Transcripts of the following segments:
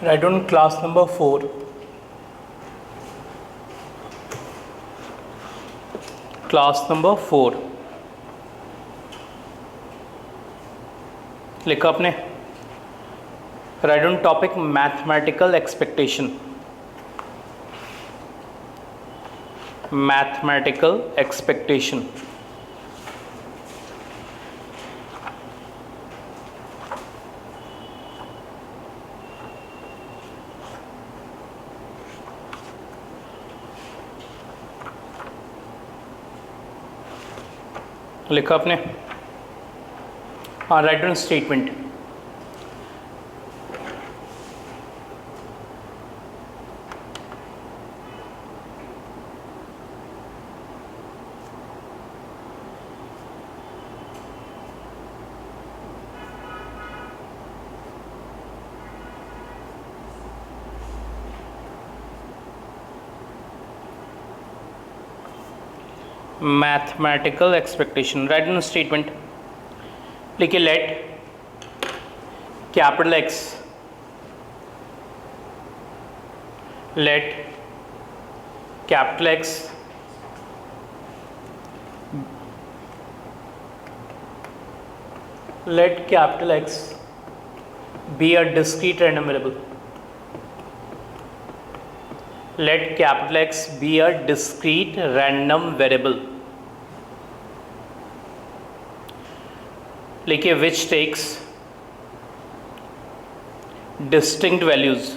Write on class number 4. Class number 4 लिखा आपने. Write on topic mathematical expectation. Mathematical expectation. लिखा आपने. हाँ, write on statement. Mathematical expectation. Write on statement. लिखिए let capital X, let capital X let capital X be a discrete random variable. Let capital X be a discrete random variable. लिखिए which takes distinct values.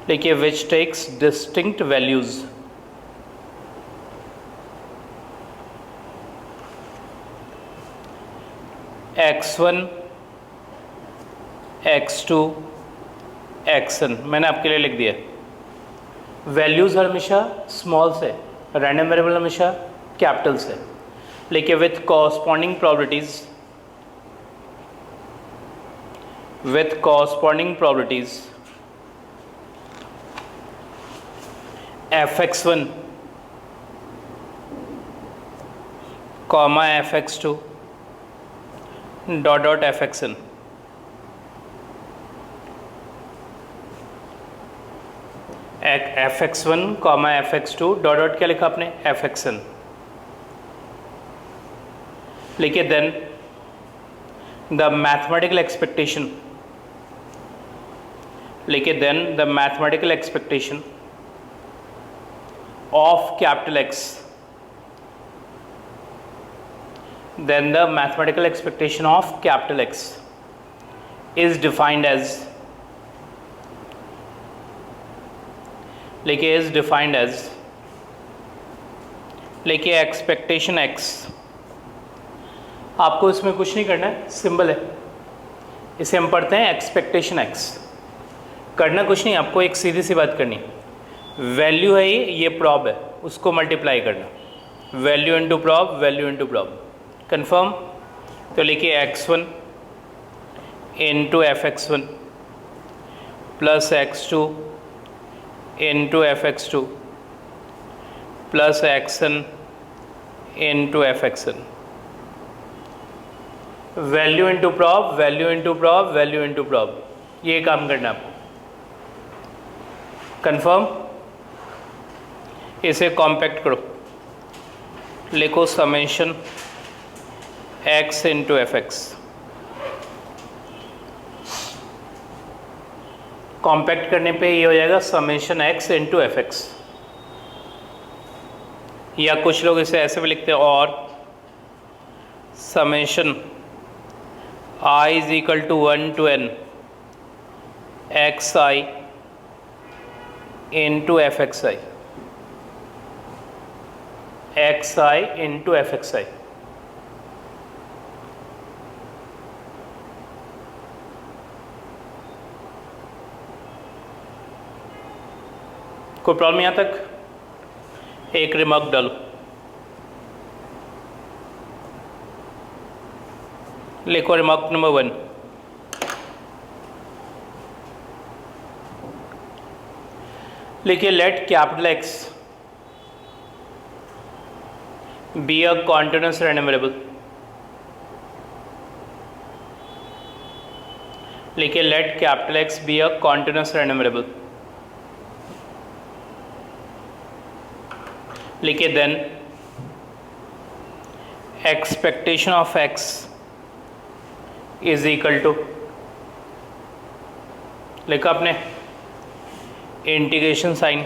लिखिए which takes distinct values. x1 x2 xn मैंने आपके लिए लिख दिया. Values हमेशा small से, random variable हमेशा कैपिटल से. लिखिए with corresponding probabilities, with corresponding probabilities fx1 comma fx2 dot dot fxn. fx1 comma fx2 dot dot क्या लिखा आपने fxn. लिखिए देन द मैथमेटिकल एक्सपेक्टेशन, लिखिए then the mathematical expectation of capital X, then the mathematical expectation of capital X is defined as, लिखिए is defined as, लिखिए expectation X. आपको इसमें कुछ नहीं करना है, सिंबल है. इसे हम पढ़ते हैं expectation X. करना कुछ नहीं, आपको एक सीधी सी बात करनी. वैल्यू है ये प्रॉब है, उसको मल्टीप्लाई करना. Value into prob, value into prob. Confirm. तो लिखिए x1 into fx1 plus x2 into fx2 plus xn into fxn. Value into prob, value into prob, value into prob. ये काम करना आपको. कन्फर्म. इसे कॉम्पैक्ट करो. लिखो summation x into F X. Compact करने पे ये हो जाएगा summation x into F X. या कुछ लोग इसे ऐसे भी लिखते हैं और summation i is equal to 1 to n x i into F x i, x i into F x i. कोई प्रॉब्लम यहाँ तक? एक रिमार्क डालो. लिखो रिमार्क नंबर 1. लिखिए let capital X be a continuous random variable. लिखिए let capital X be a continuous random variable. लिखिए then expectation of x is equal to, लिखा आपने integration sign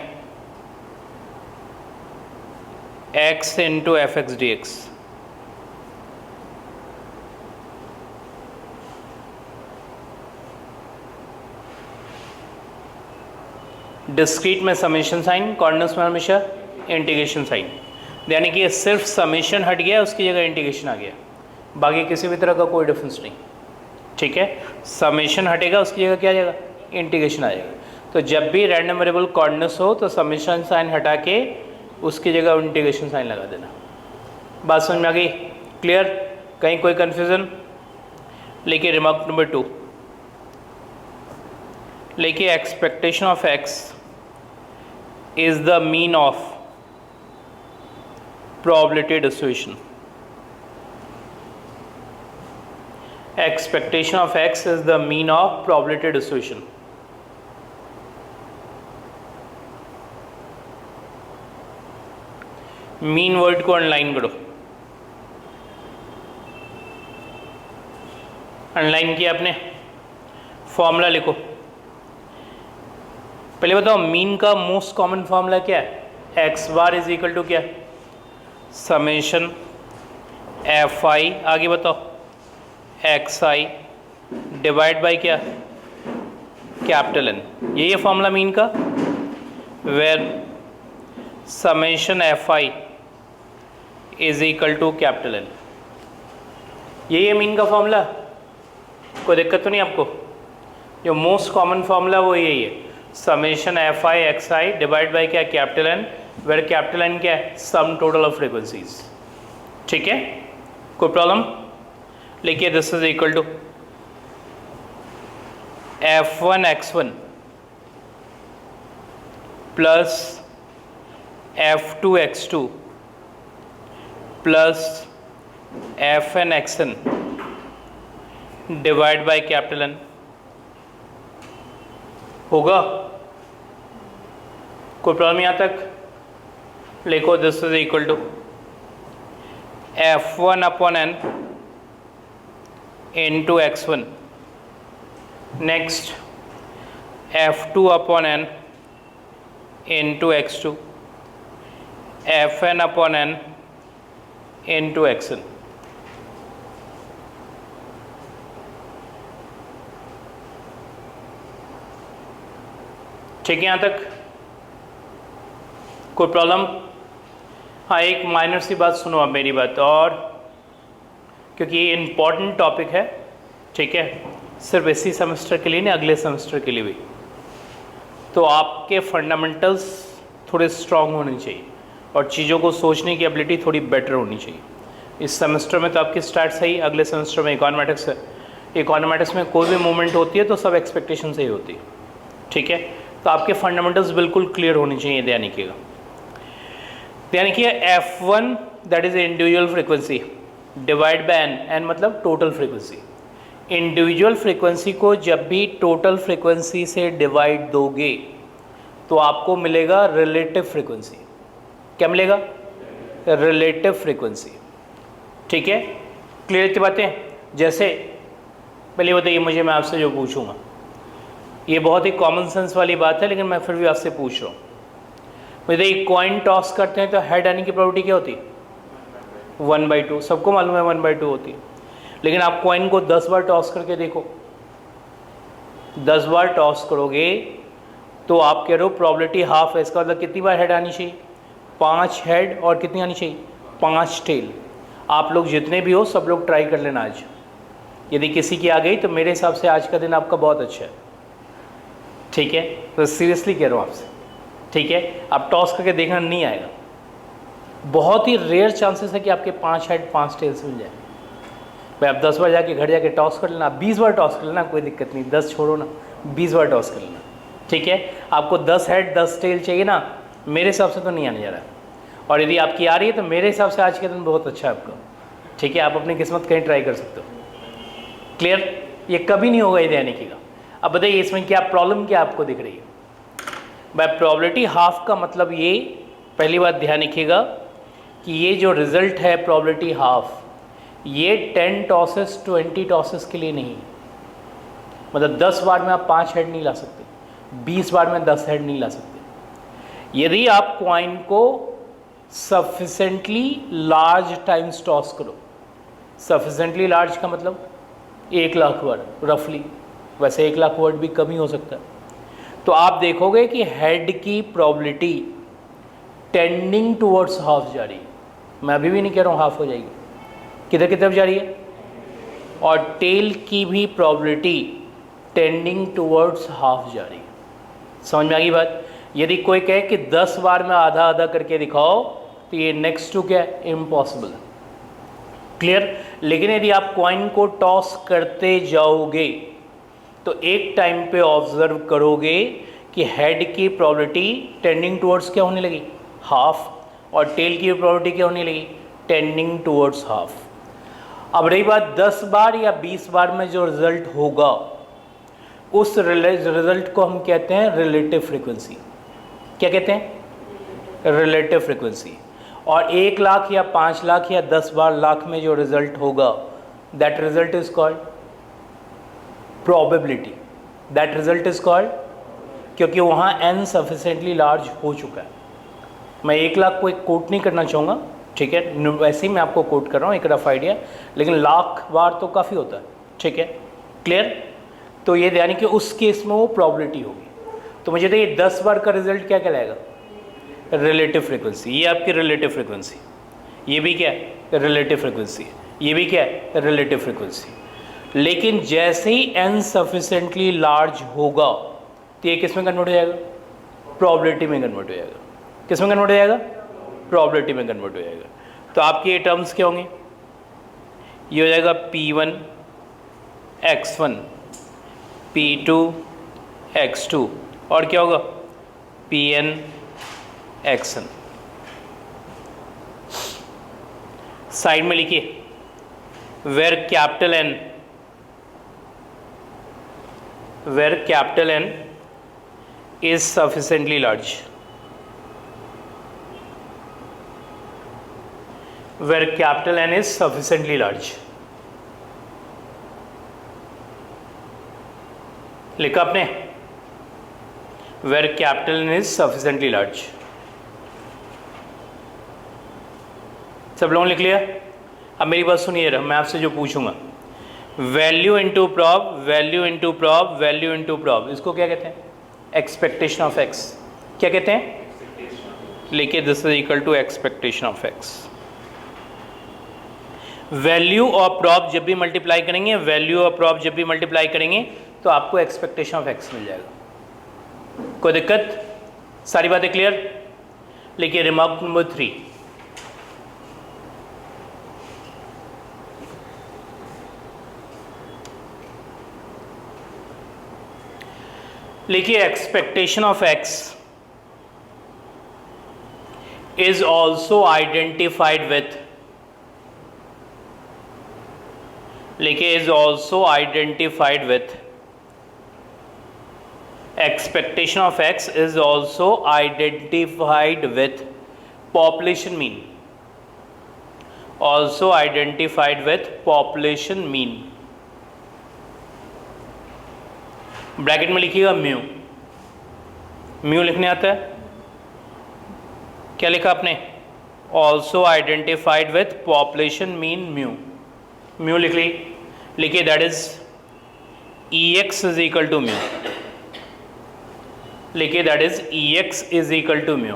x into F x d x. Discrete में summation sign, coordinates में हमेशा integration sign, यानी कि सिर्फ समेशन हट गया, उसकी जगह इंटीग्रेशन आ गया, बाकी किसी भी तरह का कोई डिफरेंस नहीं। ठीक है, समेशन हटेगा, उसकी जगह क्या आ जाएगा, इंटीग्रेशन आ जाएगा। तो जब भी रैंडम वेरिएबल कोऑर्डिनेट्स हो तो समेशन साइन हटा के उसकी जगह इंटीग्रेशन साइन लगा देना। बात समझ में आ गई, क्लियर, कहीं कोई कन्फ्यूज़न? लेकिन रिमार्क नंबर 2, लेकिन expectation of x is the mean of probability distribution. Expectation of x is the mean of probability distribution. Mean word को अनलाइन करो, अनलाइन किया आपने, फॉर्मूला लिखो। पहले बताओ मीन का मोस्ट कॉमन फॉर्मूला क्या है? X bar is equal to क्या, समेशन एफ आई, आगे बताओ एक्स आई डिवाइड बाई क्या, कैपिटल एन। यही है फॉर्मूला मीन का, where summation F I is equal to capital N. यही है मीन का फॉर्मूला, कोई दिक्कत तो नहीं आपको? जो मोस्ट कॉमन फॉर्मूला वो यही है, summation F i x I divide by क्या, capital N, where capital N क्या है, सम टोटल ऑफ फ्रीक्वेंसीज। ठीक है, कोई प्रॉब्लम? लिखिए this is equal to f1 x1 plus f2 x2 plus fn xn divide by capital N. होगा? कोई problem यहाँ तक? लिखो this is equal to f1 upon n into x1, next f2 upon n into x2, fn upon n into xn। ठीक है यहाँ तक? कोई प्रॉब्लम? हाँ, एक माइनर सी बात सुनो आप मेरी बात, और क्योंकि ये इम्पॉर्टेंट टॉपिक है, ठीक है, सिर्फ इसी सेमेस्टर के लिए नहीं, अगले सेमेस्टर के लिए भी। तो आपके फंडामेंटल्स थोड़े स्ट्रॉन्ग होने चाहिए और चीज़ों को सोचने की एबिलिटी थोड़ी बेटर होनी चाहिए। इस सेमेस्टर में तो आपकी स्टार्ट सही, अगले सेमेस्टर में इकोनॉमेटिक्स है। इकोनॉमेटिक्स में कोई भी मूवमेंट होती है तो सब एक्सपेक्टेशन से ही होती है। ठीक है, तो आपके फंडामेंटल्स बिल्कुल क्लियर होनी चाहिए, ध्यान रखिएगा। ध्यान रखिए F1 that is individual frequency divide by n, n मतलब टोटल फ्रीक्वेंसी। इंडिविजुअल फ्रीक्वेंसी को जब भी टोटल फ्रीक्वेंसी से डिवाइड दोगे तो आपको मिलेगा रिलेटिव फ्रीक्वेंसी। क्या मिलेगा? Relative frequency. ठीक है, क्लियर की बातें? जैसे पहले बताइए मुझे, मैं आपसे जो पूछूंगा ये बहुत ही कॉमन सेंस वाली बात है, लेकिन मैं फिर भी आपसे पूछ रहा हूँ। मुझे एक कॉइन टॉस करते हैं तो हेड आने की प्रोबेबिलिटी क्या होती है? 1/2। सबको मालूम है 1/2 होती है, लेकिन आप कॉइन को 10 बार टॉस करके देखो, 10 बार टॉस करोगे तो आप कह रहे हो प्रोबेबिलिटी हाफ है। इसका मतलब कितनी बार हेड आनी चाहिए? 5 हेड, और कितनी आनी चाहिए? 5 टेल। आप लोग जितने भी हो सब लोग ट्राई कर लेना आज। यदि किसी की आ गई तो मेरे हिसाब से आज का दिन आपका बहुत अच्छा है। ठीक है, तो सीरियसली कह रहा हूँ आपसे। ठीक है, आप टॉस करके देखना, नहीं आएगा। बहुत ही रेयर चांसेस है कि आपके 5 हेड 5 टेल्स मिल जाए। भाई आप 10 बार जाके घर जाके टॉस कर लेना, 20 बार टॉस कर लेना, कोई दिक्कत नहीं, 10 छोड़ो ना, 20 बार टॉस कर लेना। ठीक है, आपको 10 हेड 10 टेल चाहिए ना, मेरे हिसाब से तो नहीं आने जा रहा है। और यदि आपकी आ रही है तो मेरे हिसाब से आज के दिन बहुत अच्छा है आपका। ठीक है, आप अपनी किस्मत कहीं ट्राई कर सकते हो। क्लियर? ये कभी नहीं होगा, ये ध्यान रखिएगा। अब बताइए इसमें क्या प्रॉब्लम क्या आपको दिख रही है? बाय प्रोबेबिलिटी हाफ का मतलब ये, पहली बात ध्यान रखिएगा कि ये जो रिजल्ट है प्रोबेबिलिटी हाफ, ये 10 टॉसेस 20 टॉसेस के लिए नहीं, मतलब 10 बार में आप 5 हेड नहीं ला सकते, 20 बार में 10 हेड नहीं ला सकते। यदि आप कॉइन को सफिशेंटली लार्ज टाइम्स टॉस करो, सफिशेंटली लार्ज का मतलब 1 लाख वर्ड रफली, वैसे 1 लाख वर्ड भी कम ही हो सकता है, तो आप देखोगे कि हेड की प्रोबेबिलिटी टेंडिंग टूवर्ड्स हाफ जा रही है। मैं अभी भी नहीं कह रहा हूँ हाफ हो जाएगी, किधर की तरफ जा रही है, और टेल की भी प्रोबेबिलिटी टेंडिंग टूवर्ड्स हाफ जा रही है। समझ में आ गई बात? यदि कोई कहे कि 10 बार में आधा आधा करके दिखाओ तो ये नेक्स्ट टू क्या है, इम्पॉसिबल। क्लियर? लेकिन यदि आप कॉइन को टॉस करते जाओगे तो एक टाइम पे ऑब्जर्व करोगे कि हेड की प्रोबेबिलिटी टेंडिंग टूवर्ड्स क्या होने लगी, हाफ, और टेल की प्रोबेबिलिटी क्या होने लगी, टेंडिंग टूवर्ड्स हाफ। अब रही बात 10 बार या 20 बार में जो रिजल्ट होगा, उस रिजल्ट को हम कहते हैं रिलेटिव फ्रीक्वेंसी। क्या कहते हैं? Relative frequency. और 1 लाख या 5 लाख या 10 बार लाख में जो रिजल्ट होगा, that result is called probability. That result is called, क्योंकि वहाँ n सफिशेंटली लार्ज हो चुका है। मैं 1 लाख को एक कोट नहीं करना चाहूँगा, ठीक है, वैसे ही मैं आपको कोट कर रहा हूँ एक रफ आइडिया, लेकिन लाख बार तो काफ़ी होता है, ठीक है, क्लियर? तो ये यानी कि उस केस में वो प्रोबेबिलिटी होगी। तो मुझे देखिए 10 बार का रिजल्ट क्या कहलाएगा, रिलेटिव फ्रीक्वेंसी। ये आपकी रिलेटिव फ्रीक्वेंसी, ये भी क्या है, रिलेटिव फ्रीक्वेंसी, ये भी क्या है, रिलेटिव फ्रीक्वेंसी। लेकिन जैसे ही n सफिशेंटली लार्ज होगा तो ये किस में कन्वर्ट हो जाएगा, प्रोबेबिलिटी में कन्वर्ट हो जाएगा। किस में कन्वर्ट हो जाएगा, प्रोबेबिलिटी में कन्वर्ट हो जाएगा। तो आपके ये टर्म्स क्या होंगे, ये हो जाएगा P1 x1 P2 x2 और क्या होगा, Pn xn। साइड में लिखिए where capital N is sufficiently large, where capital N is sufficiently large। लिखा आपने, where capital N is sufficiently large। सब लोगों ने लिख लिया? अब मेरी बात सुनिए, मैं आपसे जो पूछूंगा, value into prob, value into prob, value into prob, इसको क्या कहते हैं, एक्सपेक्टेशन ऑफ एक्स। क्या कहते हैं, लिखिए this is equal to expectation of X. Value और प्रॉब जब भी मल्टीप्लाई करेंगे, वैल्यू और प्रॉब जब भी मल्टीप्लाई करेंगे तो आपको एक्सपेक्टेशन ऑफ एक्स मिल जाएगा। कोई दिक्कत? सारी बातें क्लियर? लिखिए रिमार्क नंबर 3, लिखिए expectation of x is also identified with, लिखिए is also identified with, expectation of x is also identified with population mean, also identified with population mean। Bracket में लिखिएगा म्यू, म्यू लिखने आता है, क्या लिखा आपने, also identified with population mean mu, mu लिख ली, लिखिए that is ex is equal to mu, लिखिए that is ex is equal to mu.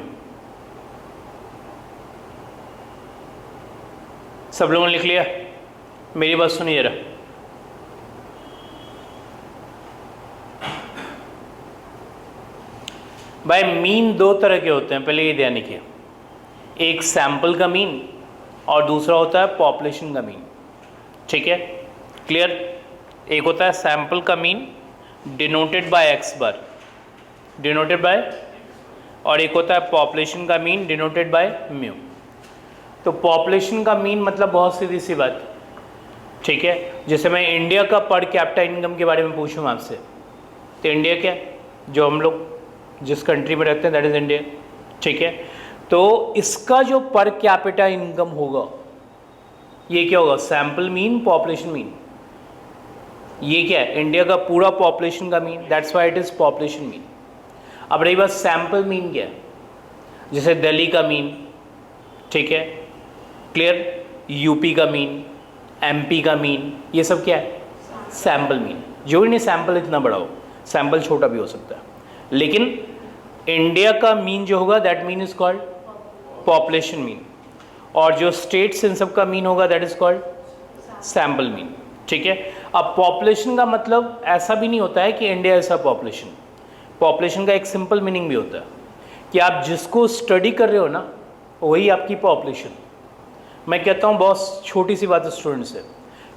सब लोगों ने लिख लिया? मेरी बात सुनिए जरा, भाई मीन दो तरह के होते हैं, पहले ये ध्यान रखिए, एक सैंपल का मीन और दूसरा होता है पॉपुलेशन का मीन, ठीक है, क्लियर? एक होता है सैंपल का mean denoted by x bar, denoted by, और एक होता है पॉपुलेशन का मीन डिनोटेड बाय म्यू। तो पॉपुलेशन का मीन मतलब बहुत सीधी सी बात, ठीक है, जैसे मैं इंडिया का पर कैपिटा इनकम के बारे में पूछूँ आपसे, तो इंडिया क्या है, जो हम लोग जिस कंट्री में रहते हैं दैट इज़ इंडिया, ठीक है। तो इसका जो पर कैपिटा इनकम होगा ये क्या होगा, सैंपल मीन पॉपुलेशन मीन। ये क्या है, इंडिया का पूरा पॉपुलेशन का mean, that's why it is population mean. अब रही बात सैंपल मीन क्या है, जैसे दिल्ली का मीन, ठीक है, क्लियर, यूपी का मीन, एमपी का मीन, ये सब क्या है, सैंपल मीन। जो ही नहीं सैंपल इतना बड़ा हो, सैंपल छोटा भी हो सकता है, लेकिन इंडिया का मीन जो होगा that mean is called population mean, और जो स्टेट्स इन सब का मीन होगा that is called sample mean, ठीक है। अब पॉपुलेशन का मतलब ऐसा भी नहीं होता है कि इंडिया ऐसा पॉपुलेशन, पॉपुलेशन का एक सिंपल मीनिंग भी होता है कि आप जिसको स्टडी कर रहे हो ना वही आपकी पॉपुलेशन। मैं कहता हूँ बहुत छोटी सी बात है स्टूडेंट से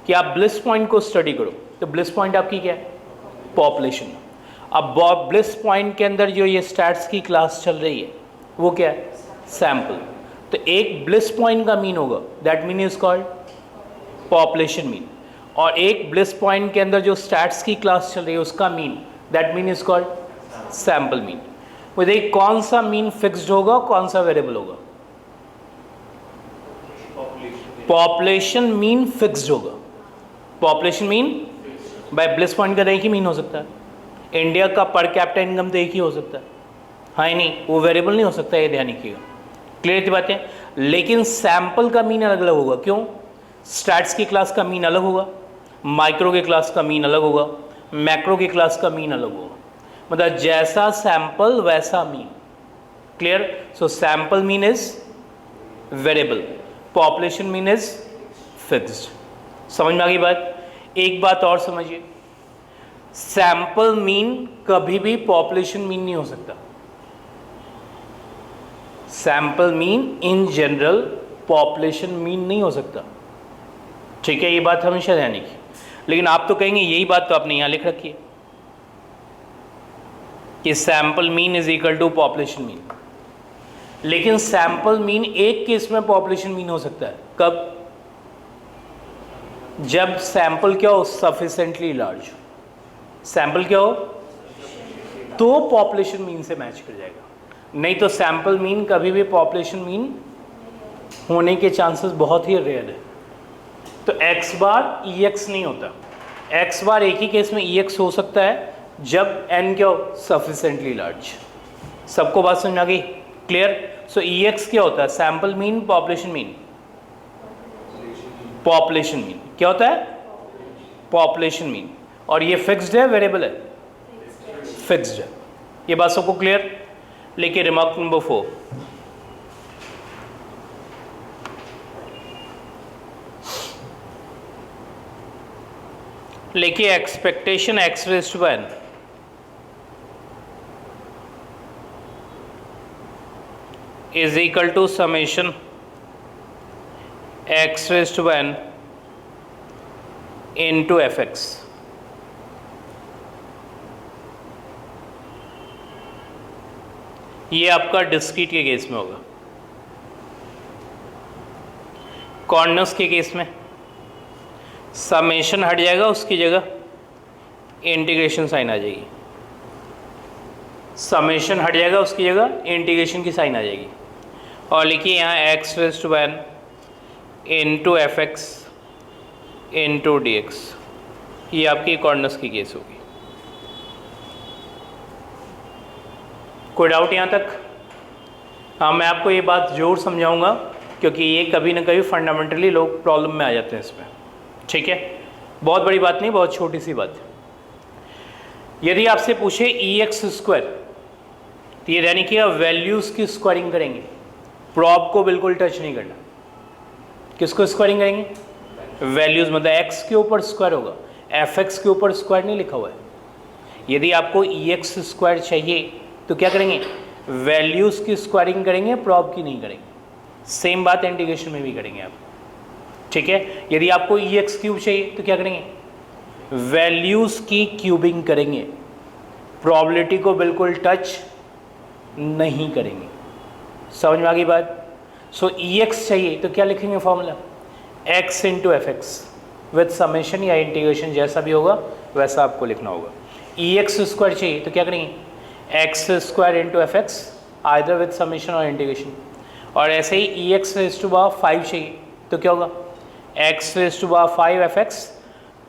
कि आप ब्लिस पॉइंट को स्टडी करो, तो ब्लिस पॉइंट आपकी क्या है, पॉपुलेशन। अब ब्लिस पॉइंट के अंदर जो ये स्टैट्स की क्लास चल रही है वो क्या है, सैंपल। तो एक ब्लिस पॉइंट का मीन होगा that mean is called population mean, और एक ब्लिस पॉइंट के अंदर जो स्टैट्स की क्लास चल रही है उसका mean that mean is called sample mean. वो देखिए कौन सा मीन फिक्स्ड होगा, कौन सा वेरिएबल होगा, पॉपुलेशन मीन फिक्स्ड होगा। Population mean by bliss point का एक ही मीन हो सकता है, इंडिया का पर कैपिटा इनकम तो एक ही हो सकता है, हाँ ही नहीं, वो वेरिएबल नहीं हो सकता, ये ध्यान रखिएगा, क्लियर थी बातें। लेकिन सैंपल का मीन अलग अलग होगा, क्यों, स्टैट्स की क्लास का मीन अलग होगा, माइक्रो के क्लास का मीन अलग होगा, मैक्रो की क्लास का मीन अलग होगा, मतलब जैसा सैंपल वैसा mean, clear. So sample mean is variable, population mean is fixed. समझ में आ गई बात। एक बात और समझिए, सैंपल मीन कभी भी पॉपुलेशन मीन नहीं हो सकता। Sample mean in general population mean नहीं हो सकता, ठीक है, ये बात हमेशा ध्यान रखिए। लेकिन आप तो कहेंगे यही बात तो आपने यहां लिख रखी है कि sample mean is equal to population mean, लेकिन सैंपल मीन एक केस में पॉपुलेशन मीन हो सकता है, कब, जब सैंपल क्या हो, सफिशिएंटली लार्ज, सैंपल क्या हो तो पॉपुलेशन मीन से मैच कर जाएगा, नहीं तो सैंपल मीन कभी भी पॉपुलेशन मीन होने के चांसेस बहुत ही रेयर है। तो x बार EX नहीं होता, x बार एक ही केस में EX हो सकता है जब n क्या हो, सफिशिएंटली लार्ज। सबको बात समझ आ गई, क्लियर। सो EX क्या होता है, sample mean population mean, population mean क्या होता है, पॉपुलेशन मीन, और ये फिक्स्ड है वेरिएबल है, फिक्स्ड है, ये बात सबको क्लियर। लेकिन रिमार्क नंबर 4, लिखिए expectation x raise to n is equal to summation x raise to n into fx। ये आपका डिस्क्रीट के केस में होगा, कॉर्नर्स के केस में समेशन हट जाएगा, उसकी जगह इंटीग्रेशन साइन आ जाएगी, समेशन हट जाएगा उसकी जगह इंटीग्रेशन की साइन आ जाएगी, और लिखिए यहाँ x raise to n into fx into dx, ये आपकी कॉर्नर्स की केस होगी। कोई डाउट यहाँ तक? हाँ, मैं आपको ये बात ज़रूर समझाऊंगा क्योंकि ये कभी ना कभी फंडामेंटली लोग प्रॉब्लम में आ जाते हैं इसमें, ठीक है। बहुत बड़ी बात नहीं, बहुत छोटी सी बात है। यदि आपसे पूछे EX स्क्वायर, तो ये यानी कि आप वैल्यूज़ की स्क्वायरिंग करेंगे, प्रॉब को बिल्कुल टच नहीं करना। किसको स्क्वायरिंग करेंगे? वैल्यूज़, मतलब x के ऊपर स्क्वायर होगा, fx के ऊपर स्क्वायर नहीं लिखा हुआ है। यदि आपको EX स्क्वायर चाहिए तो क्या करेंगे? वैल्यूज़ की स्क्वायरिंग करेंगे, प्रॉब की नहीं करेंगे। सेम बात इंटीग्रेशन में भी करेंगे आप, ठीक है। यदि आपको EX क्यूब चाहिए तो क्या करेंगे? वैल्यूज़ की क्यूबिंग करेंगे, प्रॉबिलिटी को बिल्कुल टच नहीं करेंगे। समझ में आ गई बात? सो EX चाहिए तो क्या लिखेंगे formula? x into F x with summation या इंटीग्रेशन, जैसा भी होगा वैसा आपको लिखना होगा। ई एक्स स्क्वायर चाहिए तो क्या करेंगे X square into F X either with summation और इंटीग्रेशन, और ऐसे ही E X raise to power 5 चाहिए तो क्या होगा X raise to power 5 F X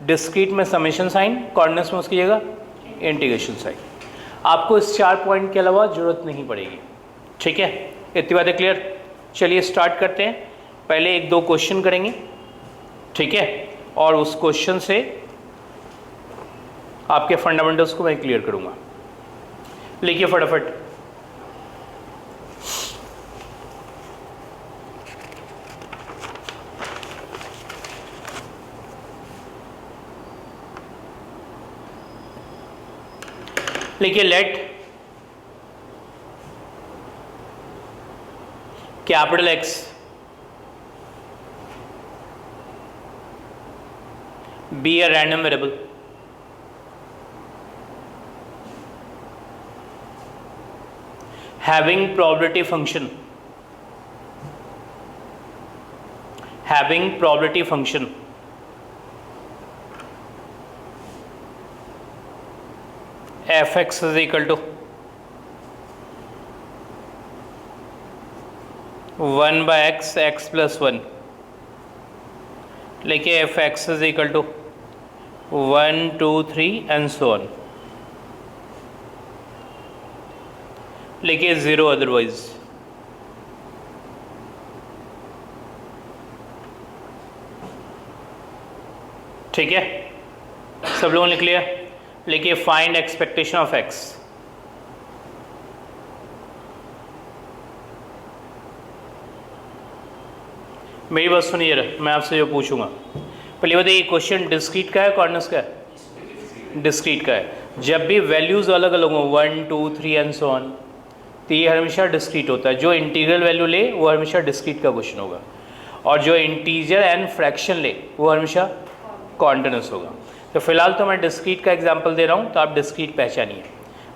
discrete में समेशन साइन, कॉर्डिनेट्स में उसकी जगह इंटीग्रेशन साइन। आपको इस 4 पॉइंट के अलावा ज़रूरत नहीं पड़ेगी। ठीक है, इतनी बातें क्लियर। चलिए स्टार्ट करते हैं। पहले 1-2 क्वेश्चन करेंगे, ठीक है, और उस क्वेश्चन से आपके फंडामेंटल्स को मैं क्लियर करूंगा। लिखिए फटाफट। लिखिए let capital x be a random variable having probability function fx is equal to 1 by x plus 1, लिखिए fx is equal to 1, 2, 3 and so on, लिखिए 0 अदरवाइज। ठीक है, सब लोगों ने लिख लिया। लिखिए फाइंड एक्सपेक्टेशन ऑफ एक्स। मेरी बात सुनिए जरा, मैं आपसे जो पूछूंगा पहले बताइए क्वेश्चन डिस्क्रीट का है कॉर्डिनेट्स का है? डिस्क्रीट का है। जब भी वैल्यूज अलग अलग हों 1, 2, 3 एंड सो ऑन, तो ये हमेशा डिस्क्रीट होता है। जो इंटीग्रल वैल्यू ले वो हमेशा डिस्क्रीट का क्वेश्चन होगा, और जो इंटीजर एंड फ्रैक्शन ले वो हमेशा कॉन्टिन्यूस होगा। तो फिलहाल तो मैं डिस्क्रीट का एग्जांपल दे रहा हूँ, तो आप डिस्क्रीट पहचानिए।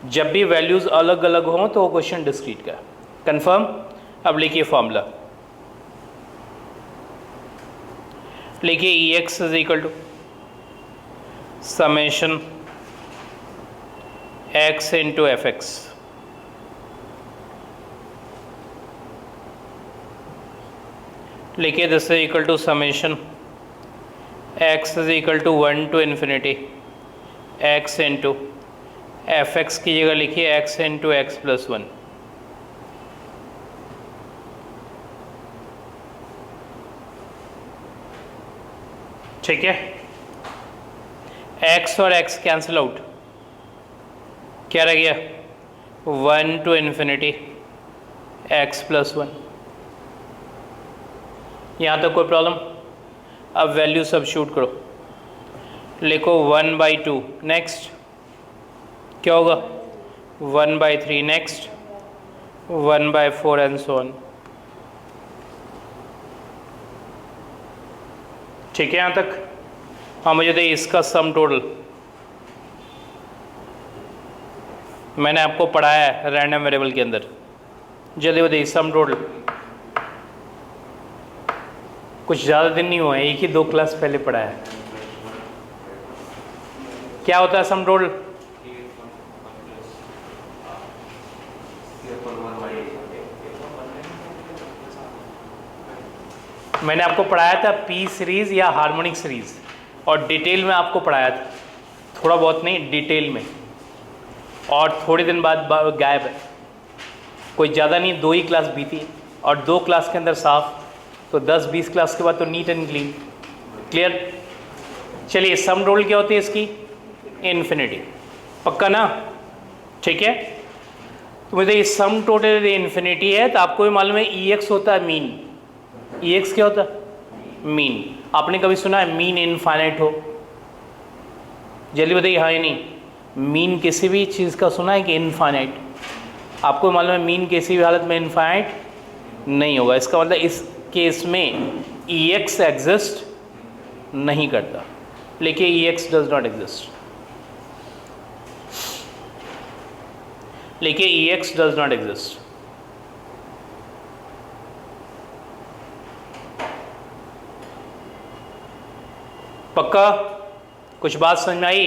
जब भी वैल्यूज़ अलग अलग हों तो वो क्वेश्चन डिस्क्रीट का। कंफर्म? अब लिखिए फॉर्मूला, लिखिए E x is equal to summation x into F x, लिखिए this is equal to summation x is equal to 1 to infinity x into F x की जगह लिखिए एक्स इंटू एक्स प्लस 1। ठीक है, x और x cancel out, क्या रह गया 1 to infinity x प्लस 1। यहाँ तक कोई प्रॉब्लम? अब वैल्यू सब्स्टिट्यूट करो, लिखो 1/2, नेक्स्ट क्या होगा 1/3, नेक्स्ट 1/4 एंड सो ऑन। ठीक है यहाँ तक? हाँ, मुझे दे इसका सम टोटल मैंने आपको पढ़ाया है रैंडम वेरिएबल के अंदर। जल्दी बताइए सम टोटल। कुछ ज़्यादा दिन नहीं हुए, एक ही 2 क्लास पहले पढ़ाया है। क्या होता है सम टोटल? मैंने आपको पढ़ाया था पी सीरीज़ या हार्मोनिक सीरीज़, और डिटेल में आपको पढ़ाया था, थोड़ा बहुत नहीं डिटेल में, और थोड़े दिन बाद गायब है। कोई ज़्यादा नहीं, 2 ही क्लास बीती, और 2 क्लास के अंदर साफ, तो 10-20 क्लास के बाद तो नीट एंड क्लीन। क्लियर? चलिए सम टोटल क्या होती है इसकी? इन्फिनिटी। पक्का ना? ठीक है, तो मुझे ये सम टोटल इन्फिनिटी है, तो आपको भी मालूम है ई एक्स होता है मीन। ई एक्स क्या होता है? मीन। आपने कभी सुना है मीन इनफाइनाइट हो? जल्दी बताइए हाँ या नहीं। मीन किसी भी चीज़ का सुना है कि इनफाइनाइट? आपको मालूम है मीन किसी भी हालत में इनफाइनाइट नहीं होगा। इसका मतलब इस केस में ई एक्स एग्जिस्ट नहीं करता। लेकिन ई एक्स डज नॉट एग्जिस्ट, लेकिन ई एक्स डज नॉट एग्जिस्ट। पक्का? कुछ बात समझ में आई?